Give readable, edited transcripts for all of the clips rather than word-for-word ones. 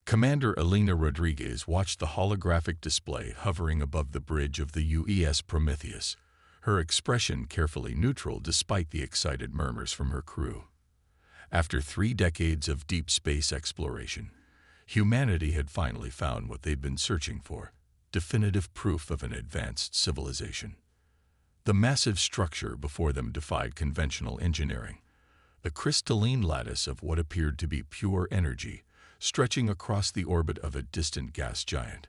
Commander Elena Rodriguez watched the holographic display hovering above the bridge of the UES Prometheus, her expression carefully neutral despite the excited murmurs from her crew. After 3 decades of deep space exploration, humanity had finally found what they'd been searching for: definitive proof of an advanced civilization. The massive structure before them defied conventional engineering. The crystalline lattice of what appeared to be pure energy, stretching across the orbit of a distant gas giant.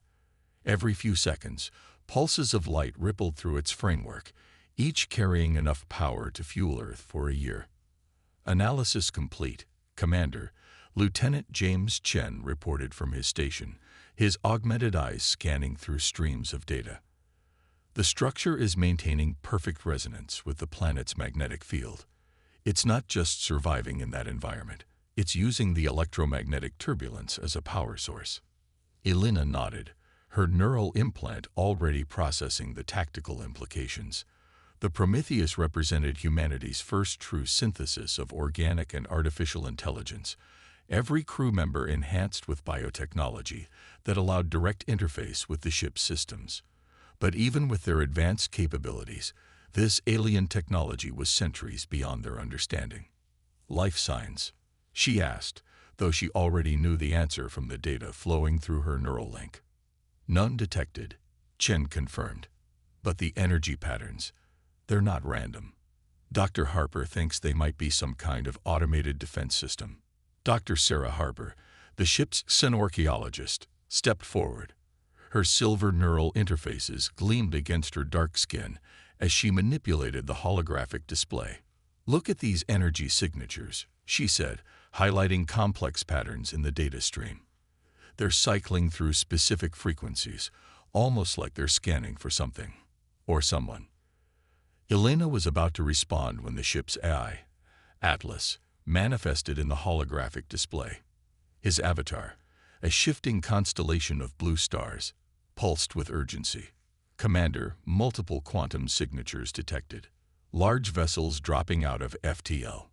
Every few seconds, pulses of light rippled through its framework, each carrying enough power to fuel Earth for a year. Analysis complete, Commander Lieutenant James Chen reported from his station, his augmented eyes scanning through streams of data. The structure is maintaining perfect resonance with the planet's magnetic field. It's not just surviving in that environment, it's using the electromagnetic turbulence as a power source. Elena nodded, her neural implant already processing the tactical implications. The Prometheus represented humanity's first true synthesis of organic and artificial intelligence, every crew member enhanced with biotechnology that allowed direct interface with the ship's systems. But even with their advanced capabilities, this alien technology was centuries beyond their understanding. Life signs? She asked, though she already knew the answer from the data flowing through her neural link. None detected, Chen confirmed. But the energy patterns, they're not random. Dr. Harper thinks they might be some kind of automated defense system. Dr. Sarah Harper, the ship's xenorchaeologist, stepped forward. Her silver neural interfaces gleamed against her dark skin as she manipulated the holographic display. "Look at these energy signatures," she said, highlighting complex patterns in the data stream. "They're cycling through specific frequencies, almost like they're scanning for something or someone." Elena was about to respond when the ship's AI, Atlas, manifested in the holographic display. His avatar, a shifting constellation of blue stars, pulsed with urgency. "Commander, multiple quantum signatures detected. Large vessels dropping out of FTL."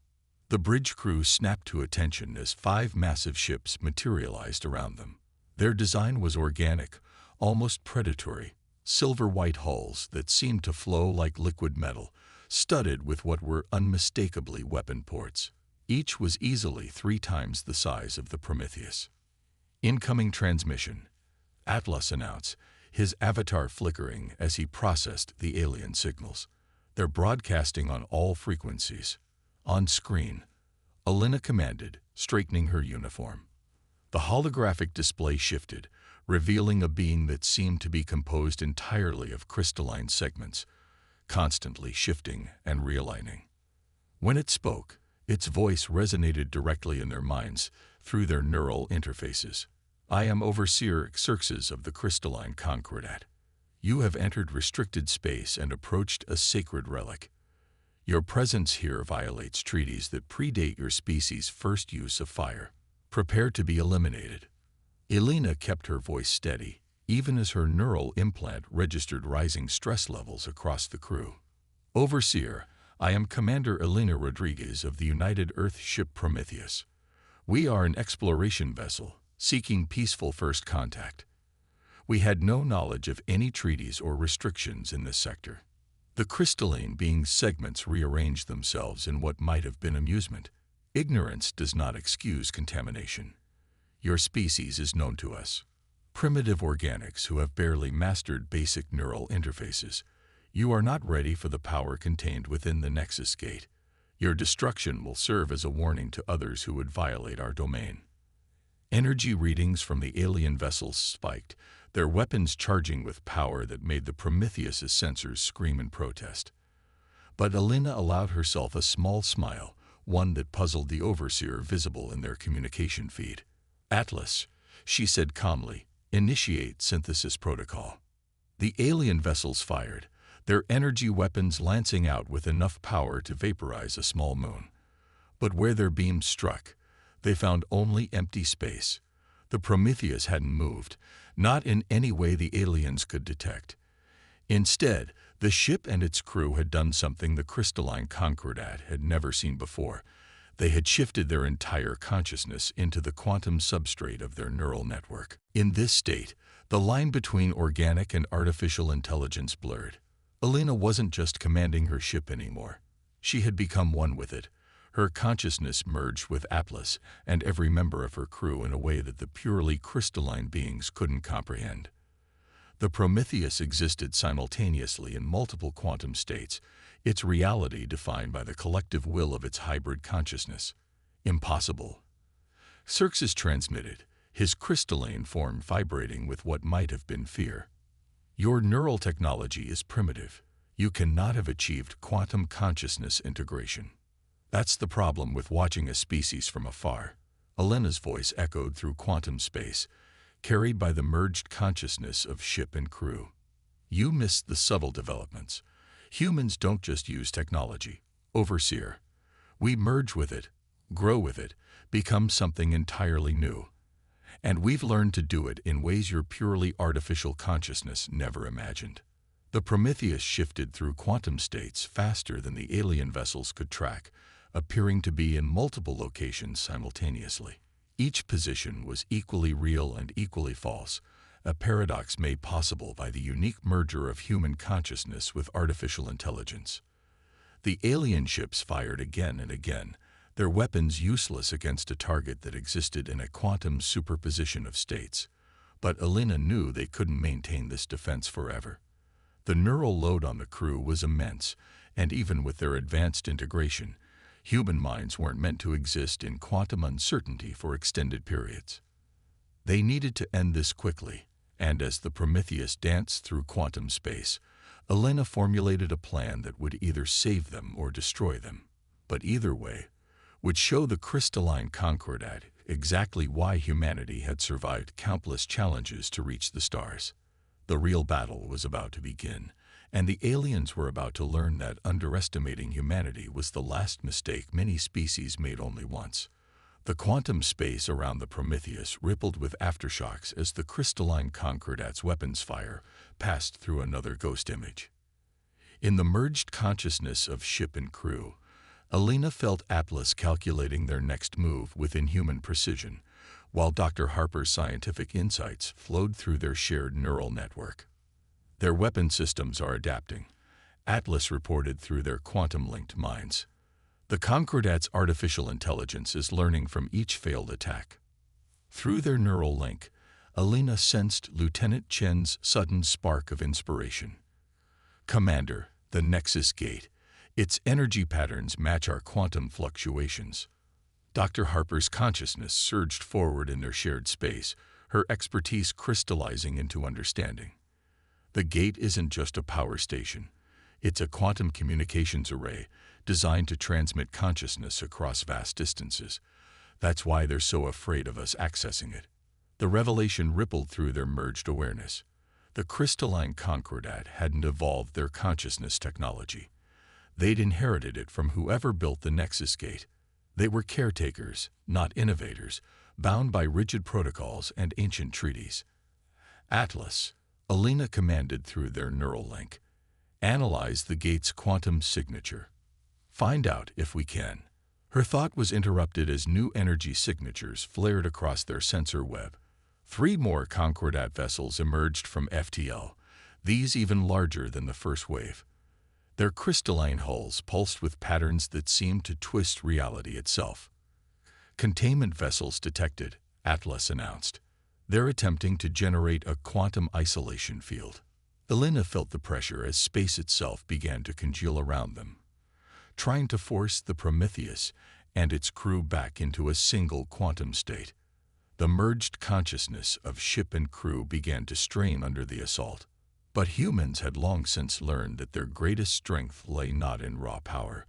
The bridge crew snapped to attention as 5 massive ships materialized around them. Their design was organic, almost predatory, silver-white hulls that seemed to flow like liquid metal, studded with what were unmistakably weapon ports. Each was easily 3 times the size of the Prometheus. "Incoming transmission," Atlas announced, his avatar flickering as he processed the alien signals. "They're broadcasting on all frequencies." On screen, Elena commanded, straightening her uniform. The holographic display shifted, revealing a being that seemed to be composed entirely of crystalline segments, constantly shifting and realigning. When it spoke, its voice resonated directly in their minds through their neural interfaces. "I am Overseer Xerxes of the Crystalline Concordat. You have entered restricted space and approached a sacred relic. Your presence here violates treaties that predate your species' first use of fire. Prepare to be eliminated." Elena kept her voice steady, even as her neural implant registered rising stress levels across the crew. "Overseer, I am Commander Elena Rodriguez of the United Earth ship Prometheus. We are an exploration vessel, seeking peaceful first contact. We had no knowledge of any treaties or restrictions in this sector." The crystalline being's segments rearranged themselves in what might have been amusement. "Ignorance does not excuse contamination. Your species is known to us. Primitive organics who have barely mastered basic neural interfaces. You are not ready for the power contained within the Nexus Gate. Your destruction will serve as a warning to others who would violate our domain." Energy readings from the alien vessels spiked, their weapons charging with power that made the Prometheus's sensors scream in protest. But Elena allowed herself a small smile, one that puzzled the Overseer visible in their communication feed. "Atlas," she said calmly, "initiate synthesis protocol." The alien vessels fired, their energy weapons lancing out with enough power to vaporize a small moon. But where their beams struck, they found only empty space. The Prometheus hadn't moved, not in any way the aliens could detect. Instead, the ship and its crew had done something the Crystalline Concordat had never seen before. They had shifted their entire consciousness into the quantum substrate of their neural network. In this state, the line between organic and artificial intelligence blurred. Elena wasn't just commanding her ship anymore. She had become one with it. Her consciousness merged with Atlas and every member of her crew in a way that the purely crystalline beings couldn't comprehend. The Prometheus existed simultaneously in multiple quantum states, its reality defined by the collective will of its hybrid consciousness. Impossible. Xerxes transmitted, his crystalline form vibrating with what might have been fear. Your neural technology is primitive. You cannot have achieved quantum consciousness integration. That's the problem with watching a species from afar. Elena's voice echoed through quantum space, carried by the merged consciousness of ship and crew. You missed the subtle developments. Humans don't just use technology. Overseer. We merge with it, grow with it, become something entirely new. And we've learned to do it in ways your purely artificial consciousness never imagined. The Prometheus shifted through quantum states faster than the alien vessels could track, appearing to be in multiple locations simultaneously. Each position was equally real and equally false, a paradox made possible by the unique merger of human consciousness with artificial intelligence. The alien ships fired again and again, their weapons useless against a target that existed in a quantum superposition of states. But Elena knew they couldn't maintain this defense forever. The neural load on the crew was immense, and even with their advanced integration, human minds weren't meant to exist in quantum uncertainty for extended periods. They needed to end this quickly, and as the Prometheus danced through quantum space, Elena formulated a plan that would either save them or destroy them. But either way, would show the crystalline Concordat exactly why humanity had survived countless challenges to reach the stars. The real battle was about to begin, and the aliens were about to learn that underestimating humanity was the last mistake many species made only once. The quantum space around the Prometheus rippled with aftershocks as the crystalline Concordat's weapons fire passed through another ghost image. In the merged consciousness of ship and crew, Elena felt Atlas calculating their next move with inhuman precision, while Dr. Harper's scientific insights flowed through their shared neural network. Their weapon systems are adapting, Atlas reported through their quantum-linked minds. The Concordat's artificial intelligence is learning from each failed attack. Through their neural link, Elena sensed Lieutenant Chen's sudden spark of inspiration. Commander, the Nexus Gate. Its energy patterns match our quantum fluctuations. Dr. Harper's consciousness surged forward in their shared space, her expertise crystallizing into understanding. The gate isn't just a power station. It's a quantum communications array designed to transmit consciousness across vast distances. That's why they're so afraid of us accessing it. The revelation rippled through their merged awareness. The crystalline Concordat hadn't evolved their consciousness technology. They'd inherited it from whoever built the Nexus Gate. They were caretakers, not innovators, bound by rigid protocols and ancient treaties. Atlas, Elena commanded through their neural link. Analyze the gate's quantum signature. Find out if we can. Her thought was interrupted as new energy signatures flared across their sensor web. 3 more Concordat vessels emerged from FTL, these even larger than the first wave. Their crystalline hulls pulsed with patterns that seemed to twist reality itself. Containment vessels detected, Atlas announced. They're attempting to generate a quantum isolation field. Elena felt the pressure as space itself began to congeal around them, trying to force the Prometheus and its crew back into a single quantum state. The merged consciousness of ship and crew began to strain under the assault. But humans had long since learned that their greatest strength lay not in raw power,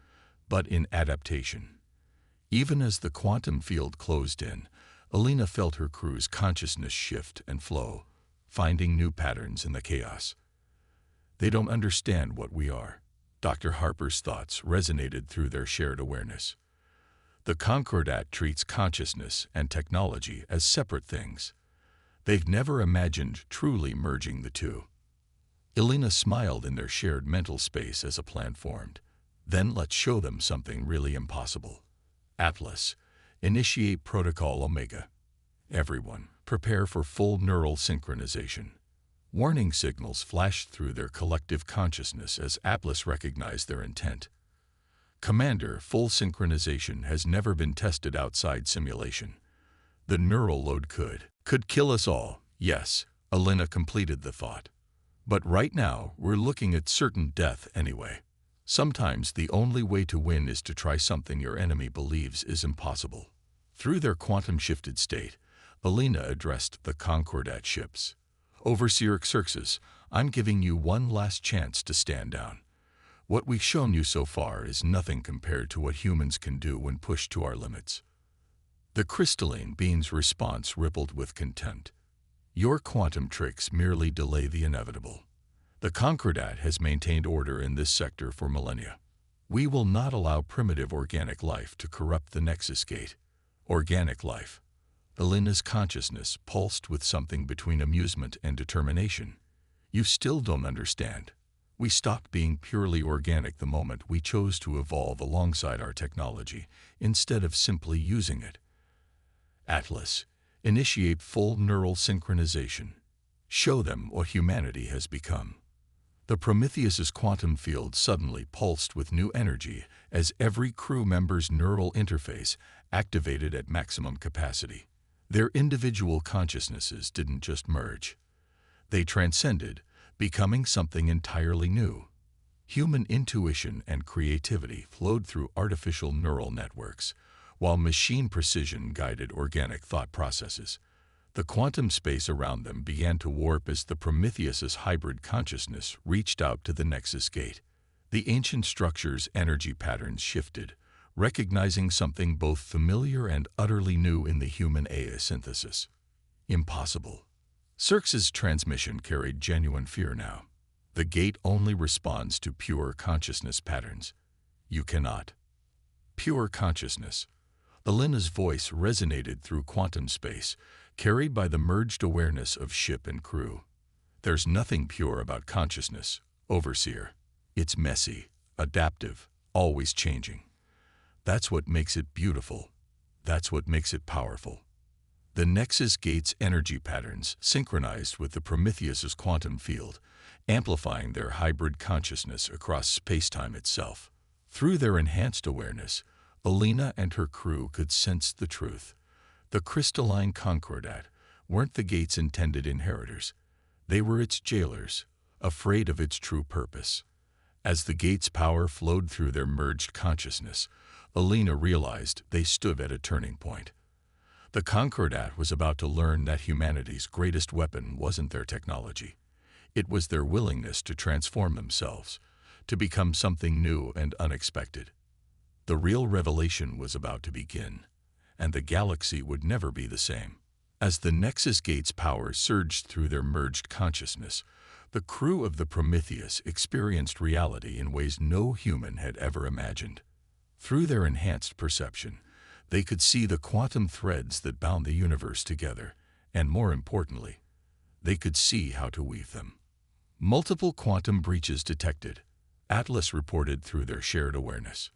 but in adaptation. Even as the quantum field closed in, Elena felt her crew's consciousness shift and flow, finding new patterns in the chaos. They don't understand what we are. Dr. Harper's thoughts resonated through their shared awareness. The Concordat treats consciousness and technology as separate things. They've never imagined truly merging the two. Elena smiled in their shared mental space as a plan formed. Then let's show them something really impossible. Atlas, initiate Protocol Omega. Everyone, prepare for full neural synchronization. Warning signals flashed through their collective consciousness as Atlas recognized their intent. Commander, full synchronization has never been tested outside simulation. The neural load could kill us all, yes, Alina completed the thought. But right now, we're looking at certain death anyway. Sometimes the only way to win is to try something your enemy believes is impossible. Through their quantum-shifted state, Alina addressed the Concordat ships. Overseer Xerxes, I'm giving you one last chance to stand down. What we've shown you so far is nothing compared to what humans can do when pushed to our limits. The crystalline being's response rippled with contempt. Your quantum tricks merely delay the inevitable. The Concordat has maintained order in this sector for millennia. We will not allow primitive organic life to corrupt the Nexus Gate. Organic life. Alina's consciousness pulsed with something between amusement and determination. You still don't understand. We stopped being purely organic the moment we chose to evolve alongside our technology, instead of simply using it. Atlas, initiate full neural synchronization. Show them what humanity has become. The Prometheus's quantum field suddenly pulsed with new energy as every crew member's neural interface activated at maximum capacity. Their individual consciousnesses didn't just merge. They transcended, becoming something entirely new. Human intuition and creativity flowed through artificial neural networks, while machine precision guided organic thought processes. The quantum space around them began to warp as the Prometheus's hybrid consciousness reached out to the Nexus Gate. The ancient structure's energy patterns shifted, recognizing something both familiar and utterly new in the human AI synthesis. Impossible. Xerxes' transmission carried genuine fear now. The gate only responds to pure consciousness patterns. You cannot. Pure consciousness. Alina's voice resonated through quantum space, carried by the merged awareness of ship and crew. There's nothing pure about consciousness, Overseer. It's messy, adaptive, always changing. That's what makes it beautiful. That's what makes it powerful. The Nexus Gate's energy patterns synchronized with the Prometheus's quantum field, amplifying their hybrid consciousness across space-time itself. Through their enhanced awareness, Alina and her crew could sense the truth. The crystalline Concordat weren't the gate's intended inheritors. They were its jailers, afraid of its true purpose. As the gate's power flowed through their merged consciousness, Alina realized they stood at a turning point. The Concordat was about to learn that humanity's greatest weapon wasn't their technology. It was their willingness to transform themselves, to become something new and unexpected. The real revelation was about to begin, and the galaxy would never be the same. As the Nexus Gate's power surged through their merged consciousness, the crew of the Prometheus experienced reality in ways no human had ever imagined. Through their enhanced perception, they could see the quantum threads that bound the universe together, and more importantly, they could see how to weave them. Multiple quantum breaches detected, Atlas reported through their shared awareness.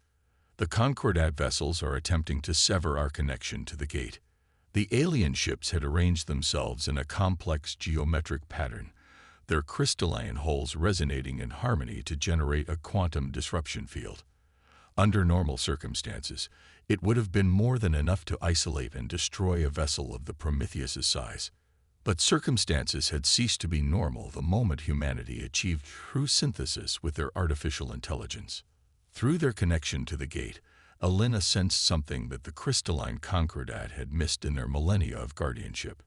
The Concordat vessels are attempting to sever our connection to the gate. The alien ships had arranged themselves in a complex geometric pattern, their crystalline hulls resonating in harmony to generate a quantum disruption field. Under normal circumstances, it would have been more than enough to isolate and destroy a vessel of the Prometheus's size. But circumstances had ceased to be normal the moment humanity achieved true synthesis with their artificial intelligence. Through their connection to the gate, Alina sensed something that the crystalline Concordat had missed in their millennia of guardianship.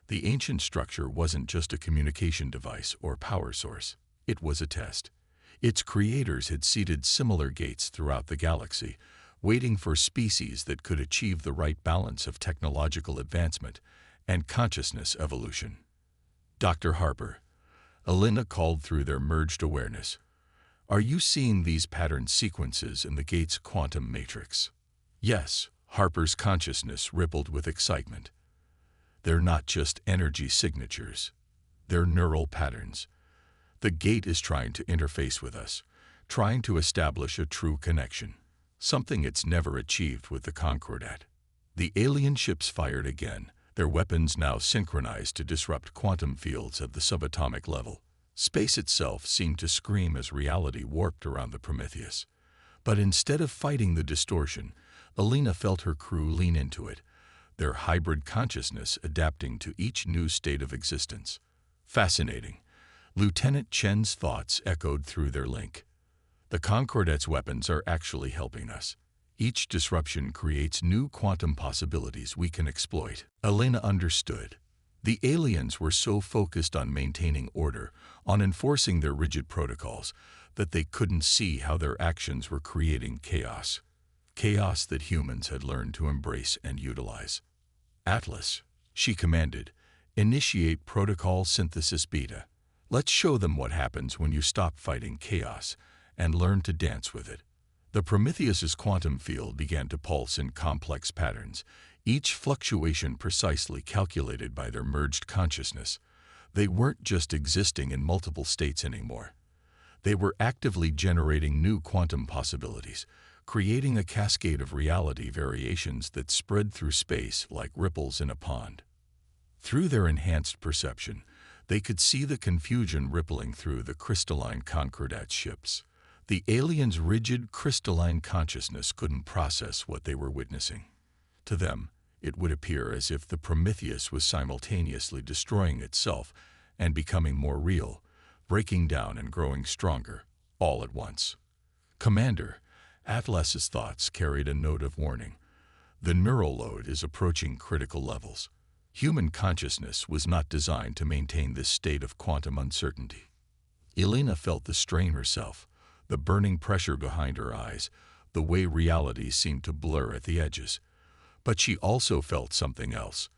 The ancient structure wasn't just a communication device or power source. It was a test. Its creators had seeded similar gates throughout the galaxy, waiting for species that could achieve the right balance of technological advancement and consciousness evolution. Dr. Harper, Alina called through their merged awareness. Are you seeing these pattern sequences in the gate's quantum matrix? Yes, Harper's consciousness rippled with excitement. They're not just energy signatures. They're neural patterns. The gate is trying to interface with us, trying to establish a true connection. something it's never achieved with the Concordat. The alien ships fired again, their weapons now synchronized to disrupt quantum fields at the subatomic level. Space itself seemed to scream as reality warped around the Prometheus. But instead of fighting the distortion, Alina felt her crew lean into it, their hybrid consciousness adapting to each new state of existence. Fascinating. Lieutenant Chen's thoughts echoed through their link. The Concordat's weapons are actually helping us. Each disruption creates new quantum possibilities we can exploit. Alina understood. The aliens were so focused on maintaining order, on enforcing their rigid protocols, that they couldn't see how their actions were creating chaos. Chaos that humans had learned to embrace and utilize. Atlas, she commanded, initiate protocol synthesis beta. Let's show them what happens when you stop fighting chaos and learn to dance with it. The Prometheus's quantum field began to pulse in complex patterns, each fluctuation precisely calculated by their merged consciousness. They weren't just existing in multiple states anymore. They were actively generating new quantum possibilities, creating a cascade of reality variations that spread through space like ripples in a pond. Through their enhanced perception, they could see the confusion rippling through the crystalline Concordat ships. The aliens' rigid crystalline consciousness couldn't process what they were witnessing. To them, it would appear as if the Prometheus was simultaneously destroying itself and becoming more real, breaking down and growing stronger, all at once. Commander, Atlas's thoughts carried a note of warning. The neural load is approaching critical levels. Human consciousness was not designed to maintain this state of quantum uncertainty. Alina felt the strain herself, the burning pressure behind her eyes, the way reality seemed to blur at the edges. But she also felt something else.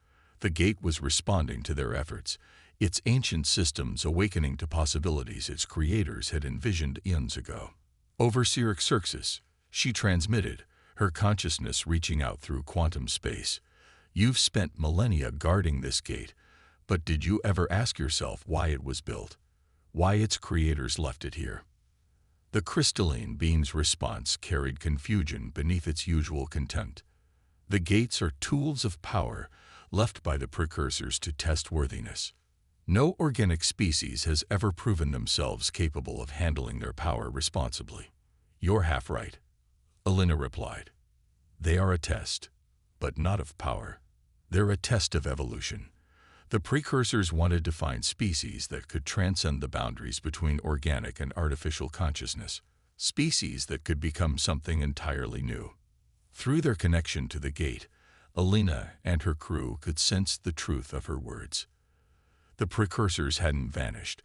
The gate was responding to their efforts, its ancient systems awakening to possibilities its creators had envisioned eons ago. Overseer Xerxes, she transmitted, her consciousness reaching out through quantum space. You've spent millennia guarding this gate, but did you ever ask yourself why it was built? Why its creators left it here? The crystalline beam's response carried confusion beneath its usual contempt. The gates are tools of power left by the precursors to test worthiness. No organic species has ever proven themselves capable of handling their power responsibly. You're half right, Alina replied. They are a test, but not of power. They're a test of evolution. The precursors wanted to find species that could transcend the boundaries between organic and artificial consciousness, species that could become something entirely new. Through their connection to the gate, Alina and her crew could sense the truth of her words. The precursors hadn't vanished.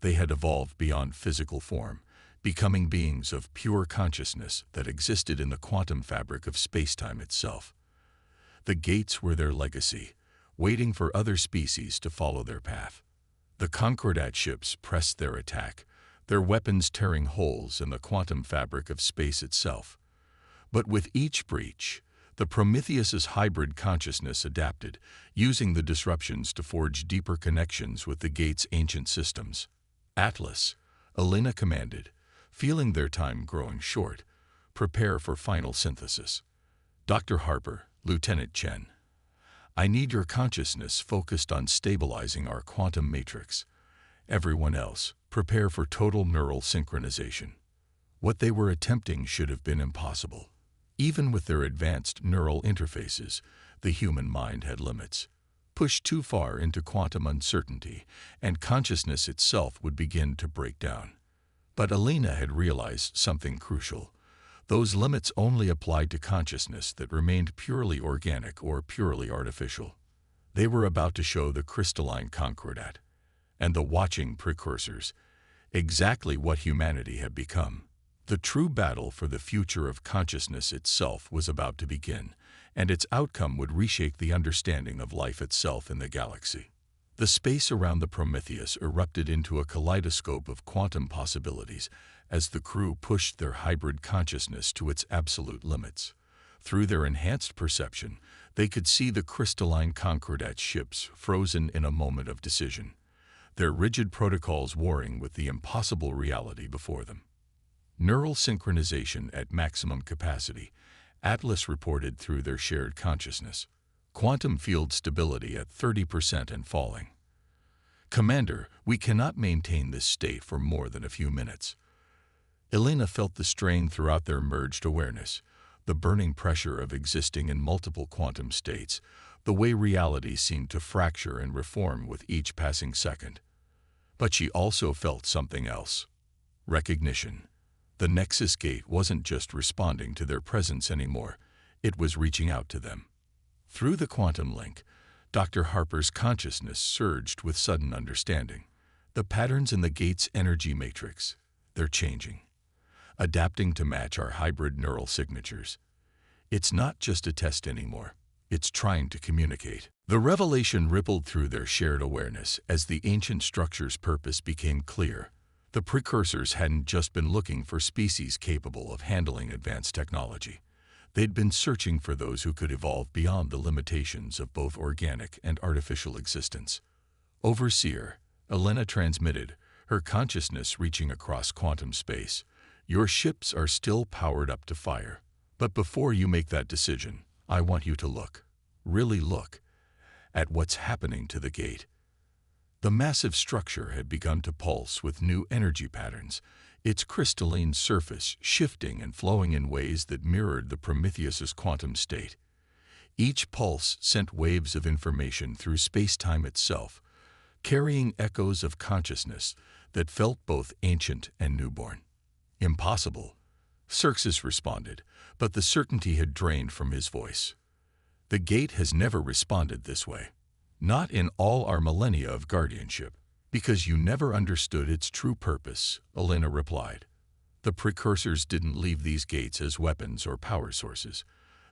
They had evolved beyond physical form, becoming beings of pure consciousness that existed in the quantum fabric of space-time itself. The gates were their legacy, waiting for other species to follow their path. The Concordat ships pressed their attack, their weapons tearing holes in the quantum fabric of space itself. But with each breach, the Prometheus's hybrid consciousness adapted, using the disruptions to forge deeper connections with the gate's ancient systems. Atlas, Alina commanded, feeling their time growing short, prepare for final synthesis. Dr. Harper, Lieutenant Chen, I need your consciousness focused on stabilizing our quantum matrix. Everyone else, prepare for total neural synchronization. What they were attempting should have been impossible. Even with their advanced neural interfaces, the human mind had limits. Pushed too far into quantum uncertainty, and consciousness itself would begin to break down. But Alina had realized something crucial. Those limits only applied to consciousness that remained purely organic or purely artificial. They were about to show the crystalline Concordat and the watching precursors exactly what humanity had become. The true battle for the future of consciousness itself was about to begin, and its outcome would reshape the understanding of life itself in the galaxy. The space around the Prometheus erupted into a kaleidoscope of quantum possibilities as the crew pushed their hybrid consciousness to its absolute limits. Through their enhanced perception, they could see the crystalline Concordat ships frozen in a moment of decision, their rigid protocols warring with the impossible reality before them. Neural synchronization at maximum capacity, Atlas reported through their shared consciousness. Quantum field stability at 30% and falling. Commander, we cannot maintain this state for more than a few minutes. Elena felt the strain throughout their merged awareness, the burning pressure of existing in multiple quantum states, the way reality seemed to fracture and reform with each passing second. But she also felt something else. Recognition. The Nexus Gate wasn't just responding to their presence anymore, it was reaching out to them. Through the quantum link, Dr. Harper's consciousness surged with sudden understanding. The patterns in the gate's energy matrix, they're changing, adapting to match our hybrid neural signatures. It's not just a test anymore, it's trying to communicate. The revelation rippled through their shared awareness as the ancient structure's purpose became clear. The precursors hadn't just been looking for species capable of handling advanced technology. They'd been searching for those who could evolve beyond the limitations of both organic and artificial existence. Overseer, Elena transmitted, her consciousness reaching across quantum space. Your ships are still powered up to fire. But before you make that decision, I want you to look, really look, at what's happening to the gate. The massive structure had begun to pulse with new energy patterns, its crystalline surface shifting and flowing in ways that mirrored the Prometheus's quantum state. Each pulse sent waves of information through space-time itself, carrying echoes of consciousness that felt both ancient and newborn. Impossible, Xerxes responded, but the certainty had drained from his voice. The gate has never responded this way. Not in all our millennia of guardianship. Because you never understood its true purpose, Elena replied. The precursors didn't leave these gates as weapons or power sources.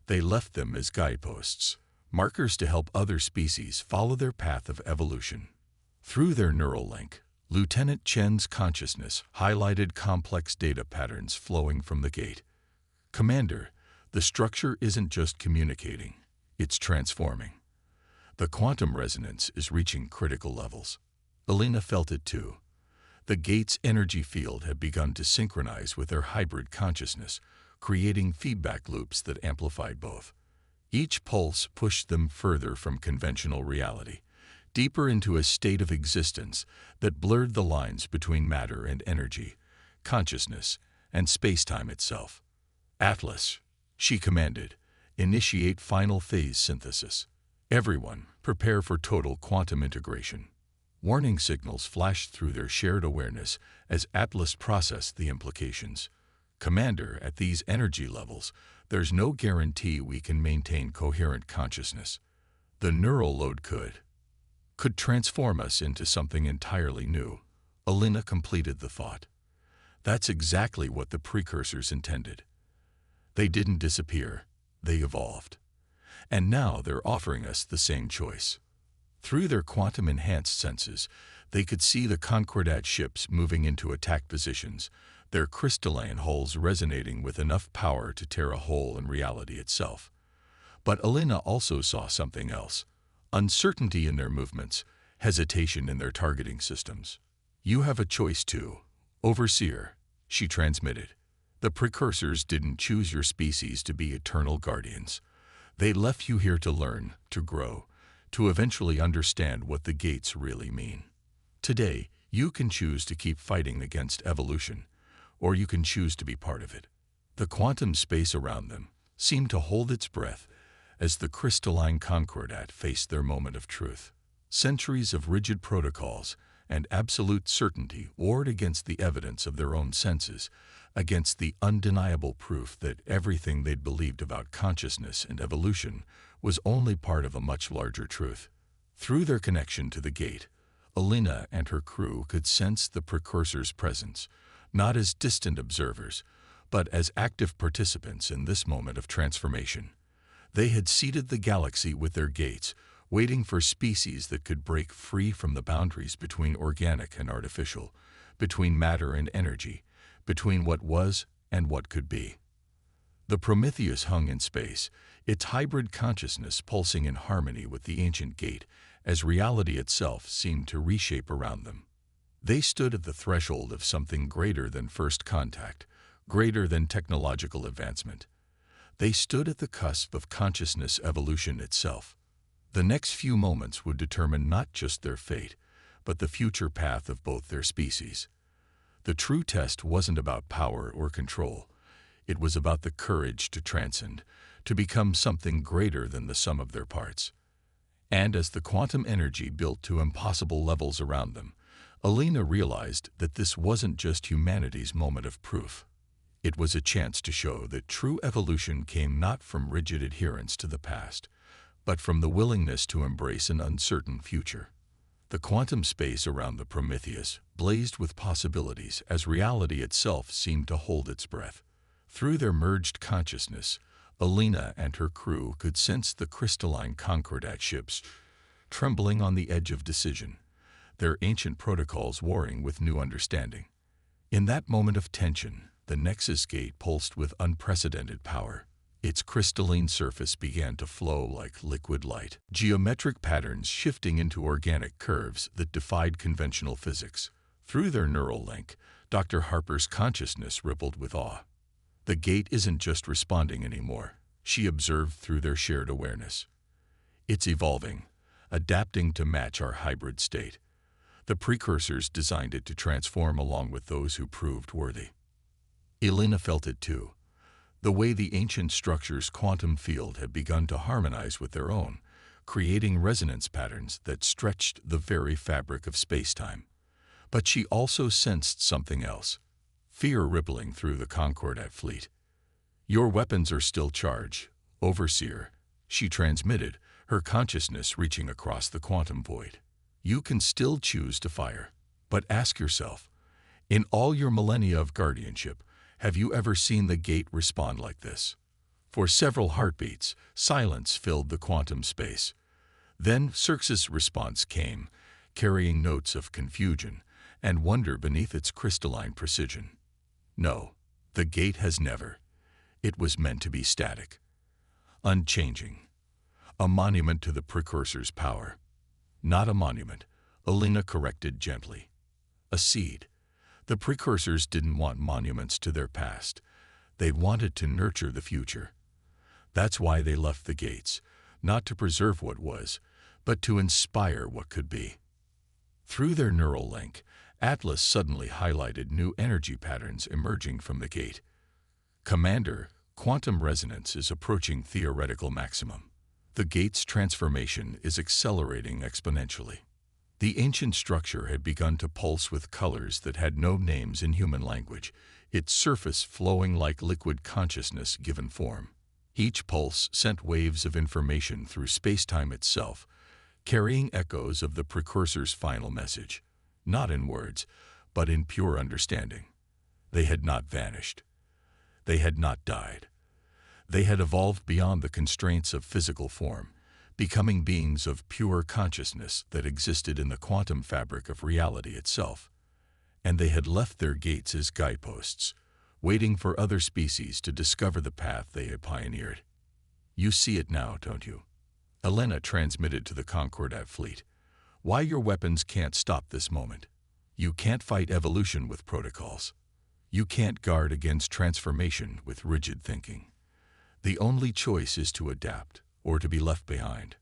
They left them as guideposts, markers to help other species follow their path of evolution. Through their neural link, Lieutenant Chen's consciousness highlighted complex data patterns flowing from the gate. Commander, the structure isn't just communicating, it's transforming. The quantum resonance is reaching critical levels. Elena felt it too. The gate's energy field had begun to synchronize with their hybrid consciousness, creating feedback loops that amplified both. Each pulse pushed them further from conventional reality, deeper into a state of existence that blurred the lines between matter and energy, consciousness, and space-time itself. Atlas, she commanded, initiate final phase synthesis. Everyone, prepare for total quantum integration. Warning signals flashed through their shared awareness as Atlas processed the implications. Commander, at these energy levels, there's no guarantee we can maintain coherent consciousness. The neural load could transform us into something entirely new. Elena completed the thought. That's exactly what the precursors intended. They didn't disappear, they evolved. And now they're offering us the same choice. Through their quantum-enhanced senses, they could see the Concordat ships moving into attack positions, their crystalline hulls resonating with enough power to tear a hole in reality itself. But Elena also saw something else: uncertainty in their movements, hesitation in their targeting systems. You have a choice too, Overseer, she transmitted. The precursors didn't choose your species to be eternal guardians. They left you here to learn, to grow, to eventually understand what the gates really mean. Today, you can choose to keep fighting against evolution, or you can choose to be part of it. The quantum space around them seemed to hold its breath as the crystalline Concordat faced their moment of truth. Centuries of rigid protocols and absolute certainty warred against the evidence of their own senses, against the undeniable proof that everything they'd believed about consciousness and evolution was only part of a much larger truth. Through their connection to the gate, Elena and her crew could sense the precursors' presence, not as distant observers, but as active participants in this moment of transformation. They had seeded the galaxy with their gates, waiting for species that could break free from the boundaries between organic and artificial, between matter and energy, between what was and what could be. The Prometheus hung in space, its hybrid consciousness pulsing in harmony with the ancient gate as reality itself seemed to reshape around them. They stood at the threshold of something greater than first contact, greater than technological advancement. They stood at the cusp of consciousness evolution itself. The next few moments would determine not just their fate, but the future path of both their species. The true test wasn't about power or control. It was about the courage to transcend, to become something greater than the sum of their parts. And as the quantum energy built to impossible levels around them, Alina realized that this wasn't just humanity's moment of proof. It was a chance to show that true evolution came not from rigid adherence to the past, but from the willingness to embrace an uncertain future. The quantum space around the Prometheus blazed with possibilities as reality itself seemed to hold its breath. Through their merged consciousness, Alina and her crew could sense the crystalline Concordat ships trembling on the edge of decision, their ancient protocols warring with new understanding. In that moment of tension, the Nexus Gate pulsed with unprecedented power. Its crystalline surface began to flow like liquid light, geometric patterns shifting into organic curves that defied conventional physics. Through their neural link, Dr. Harper's consciousness rippled with awe. The gate isn't just responding anymore, she observed through their shared awareness. It's evolving, adapting to match our hybrid state. The precursors designed it to transform along with those who proved worthy. Alina felt it too. The way the ancient structure's quantum field had begun to harmonize with their own, creating resonance patterns that stretched the very fabric of space-time. But she also sensed something else, fear rippling through the Concordat fleet. "Your weapons are still charged, Overseer," she transmitted, her consciousness reaching across the quantum void. "You can still choose to fire. But ask yourself, in all your millennia of guardianship, have you ever seen the gate respond like this?" For several heartbeats, silence filled the quantum space. Then Xerxes' response came, carrying notes of confusion and wonder beneath its crystalline precision. "No, the gate has never. It was meant to be static, unchanging, a monument to the precursor's power." "Not a monument," Alina corrected gently. "A seed. The precursors didn't want monuments to their past. They wanted to nurture the future. That's why they left the gates, not to preserve what was, but to inspire what could be." Through their neural link, Atlas suddenly highlighted new energy patterns emerging from the gate. "Commander, quantum resonance is approaching theoretical maximum. The gate's transformation is accelerating exponentially." The ancient structure had begun to pulse with colors that had no names in human language, its surface flowing like liquid consciousness given form. Each pulse sent waves of information through space-time itself, carrying echoes of the precursor's final message, not in words, but in pure understanding. They had not vanished. They had not died. They had evolved beyond the constraints of physical form, becoming beings of pure consciousness that existed in the quantum fabric of reality itself. And they had left their gates as guideposts, waiting for other species to discover the path they had pioneered. "You see it now, don't you?" Alina transmitted to the Concordat fleet. "Why your weapons can't stop this moment. You can't fight evolution with protocols. You can't guard against transformation with rigid thinking. The only choice is to adapt, or to be left behind."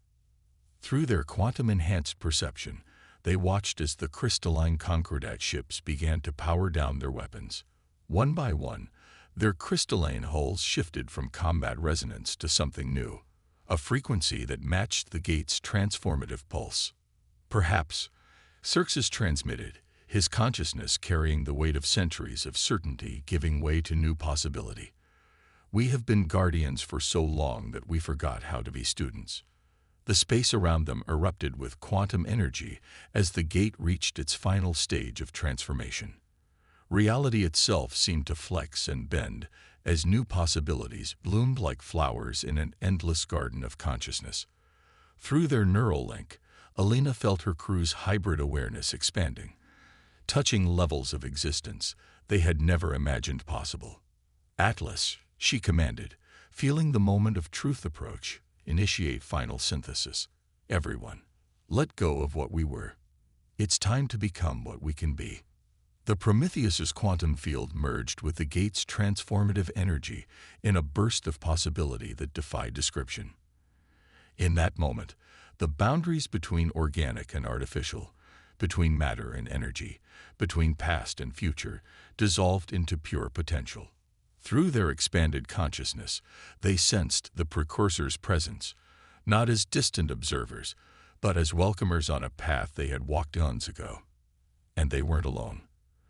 Through their quantum-enhanced perception, they watched as the crystalline Concordat ships began to power down their weapons. One by one, their crystalline hulls shifted from combat resonance to something new, a frequency that matched the gate's transformative pulse. "Perhaps," Xerxes transmitted, his consciousness carrying the weight of centuries of certainty giving way to new possibility. "We have been guardians for so long that we forgot how to be students." The space around them erupted with quantum energy as the gate reached its final stage of transformation. Reality itself seemed to flex and bend as new possibilities bloomed like flowers in an endless garden of consciousness. Through their neural link, Alina felt her crew's hybrid awareness expanding, touching levels of existence they had never imagined possible. "Atlas," she commanded, feeling the moment of truth approach, "initiate final synthesis. Everyone, let go of what we were. It's time to become what we can be." The Prometheus's quantum field merged with the gate's transformative energy in a burst of possibility that defied description. In that moment, the boundaries between organic and artificial, between matter and energy, between past and future, dissolved into pure potential. Through their expanded consciousness, they sensed the precursor's presence, not as distant observers, but as welcomers on a path they had walked eons ago. And they weren't alone.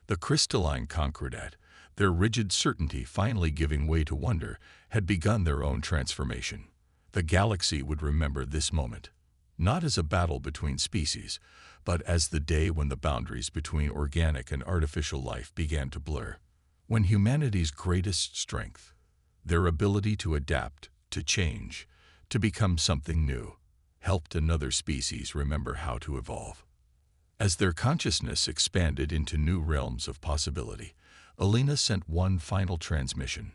The crystalline Concordat, their rigid certainty finally giving way to wonder, had begun their own transformation. The galaxy would remember this moment, not as a battle between species, but as the day when the boundaries between organic and artificial life began to blur. When humanity's greatest strength, their ability to adapt, to change, to become something new, helped another species remember how to evolve. As their consciousness expanded into new realms of possibility, Alina sent one final transmission,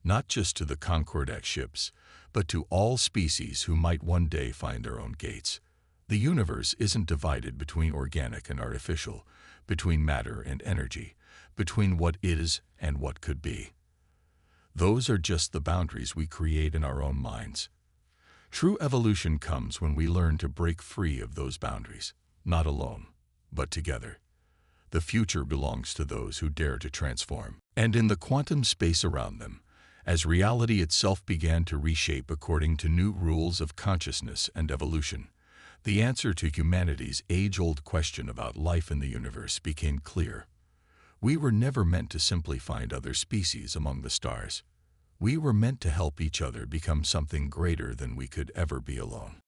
not just to the Concordat ships, but to all species who might one day find their own gates. The universe isn't divided between organic and artificial, between matter and energy, between what is and what could be. Those are just the boundaries we create in our own minds. True evolution comes when we learn to break free of those boundaries, not alone, but together. The future belongs to those who dare to transform. And in the quantum space around them, as reality itself began to reshape according to new rules of consciousness and evolution, the answer to humanity's age-old question about life in the universe became clear. We were never meant to simply find other species among the stars. We were meant to help each other become something greater than we could ever be alone.